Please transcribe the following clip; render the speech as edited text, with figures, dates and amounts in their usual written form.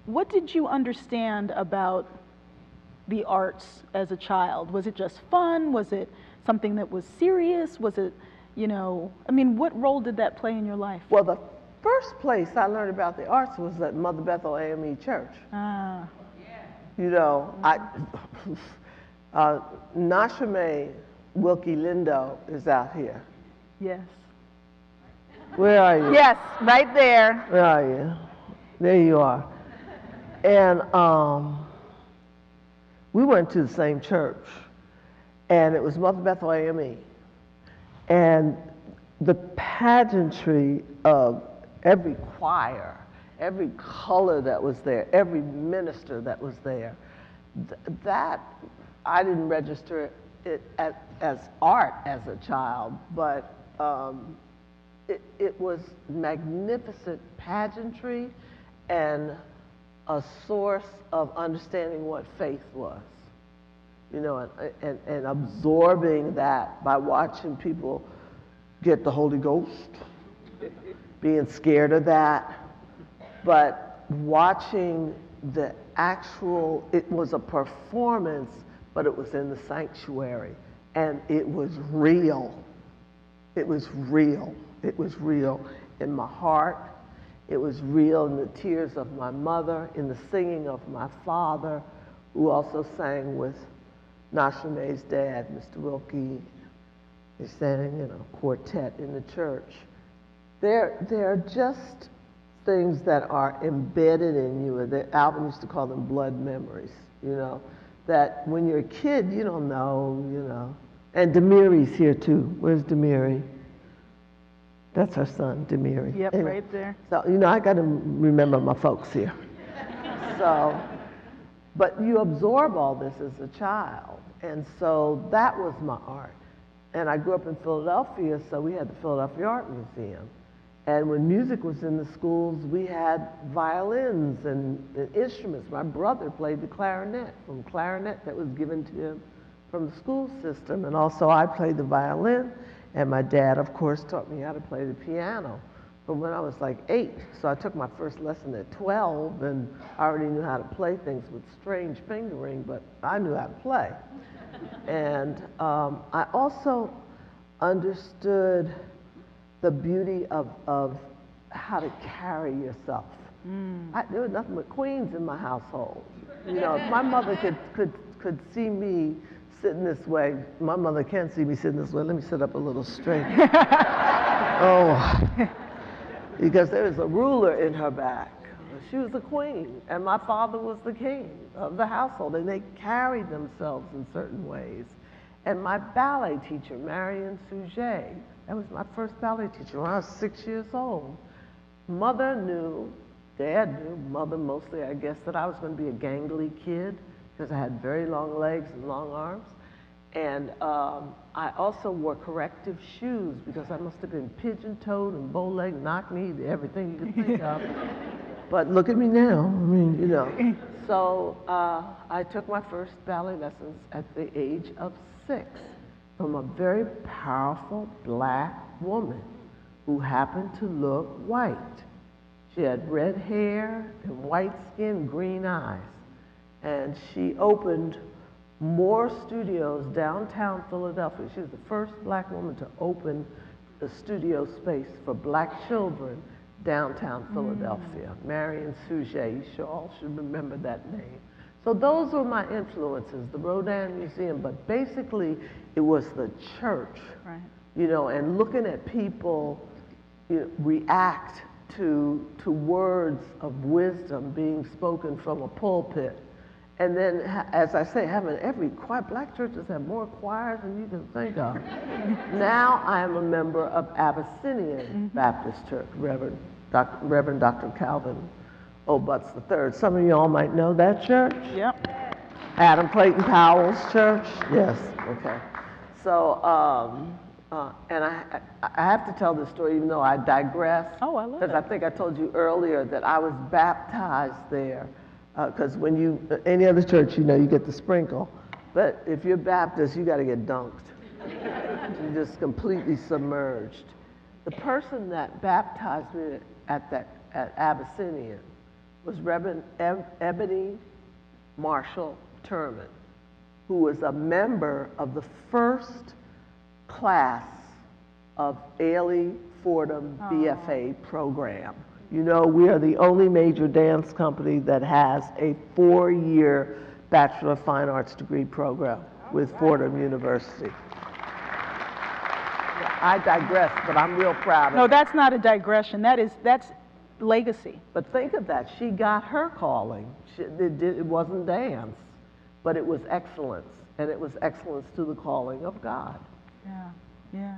What did you understand about the arts as a child? Was it just fun? Was it something that was serious? Was it, you know, I mean, what role did that play in your life? Well, the first place I learned about the arts was at Mother Bethel AME Church. Ah. You know, Nashame Wilkie Lindo is out here. Yes. Where are you? Yes, right there. Where are you? There you are. And we went to the same church, and it was Mother Bethel AME. And the pageantry of every choir, every color that was there, every minister that was there, that I didn't register it as art as a child, but it was magnificent pageantry and a source of understanding what faith was, you know, and absorbing that by watching people get the Holy Ghost, being scared of that, but watching the actual, it was a performance, but it was in the sanctuary, and it was real. It was real. It was real in my heart. It was real in the tears of my mother, in the singing of my father, who also sang with Nashame's dad, Mr. Wilkie. They sang in a quartet in the church. There are just things that are embedded in you. Alvin used to call them blood memories, you know, that when you're a kid, you don't know, you know. And Demiri's here too. Where's Demiri? That's our son, Demiri. Yep, anyway, right there. So, you know, I got to remember my folks here. So, but you absorb all this as a child. And so that was my art. And I grew up in Philadelphia, so we had the Philadelphia Art Museum. And when music was in the schools, we had violins and instruments. My brother played the clarinet, from clarinet that was given to him from the school system. And also I played the violin. And my dad, of course, taught me how to play the piano from when I was like 8. So I took my first lesson at 12, and I already knew how to play things with strange fingering, but I knew how to play. And I also understood the beauty of how to carry yourself. There was nothing but queens in my household. You know, if my mother could see me sitting this way. My mother can't see me sitting this way. Let me sit up a little straight. Oh, because there was a ruler in her back. She was a queen, and my father was the king of the household, and they carried themselves in certain ways. And my ballet teacher, Marion Sujet, that was my first ballet teacher when I was 6 years old. Mother knew, Dad knew, mother mostly, I guess, that I was going to be a gangly kid, because I had very long legs and long arms. And I also wore corrective shoes because I must have been pigeon-toed and bow-legged, knock-kneed, everything you could think of. But look at me now, I mean, you know. So I took my first ballet lessons at the age of 6 from a very powerful black woman who happened to look white. She had red hair and white skin, green eyes. And she opened more studios downtown Philadelphia. She was the first black woman to open a studio space for black children downtown Philadelphia. Marion Sujet, you all should remember that name. So those were my influences, the Rodin Museum, but basically it was the church, right. You know, and looking at people, you know, react to words of wisdom being spoken from a pulpit. And then, as I say, having every choir, black churches have more choirs than you can think of. Now I am a member of Abyssinian Baptist Church, Reverend Dr. Calvin O'Butts III. Some of you all might know that church. Yep. Adam Clayton Powell's church. Yes, okay. So, and I have to tell this story even though I digress. Oh, I love it. Because I think I told you earlier that I was baptized there. Because when you, any other church, you know, you get the sprinkle. But if you're Baptist, you got to get dunked. You're just completely submerged. The person that baptized me at Abyssinian, was Reverend Ebony Marshall Turman, who was a member of the first class of Ailey Fordham BFA program. You know, we are the only major dance company that has a 4-year Bachelor of Fine Arts degree program with Fordham University. Yeah, I digress, but I'm real proud of it. No, that's not a digression. That's legacy. But think of that. She got her calling. It wasn't dance, but it was excellence. And it was excellence to the calling of God. Yeah, yeah.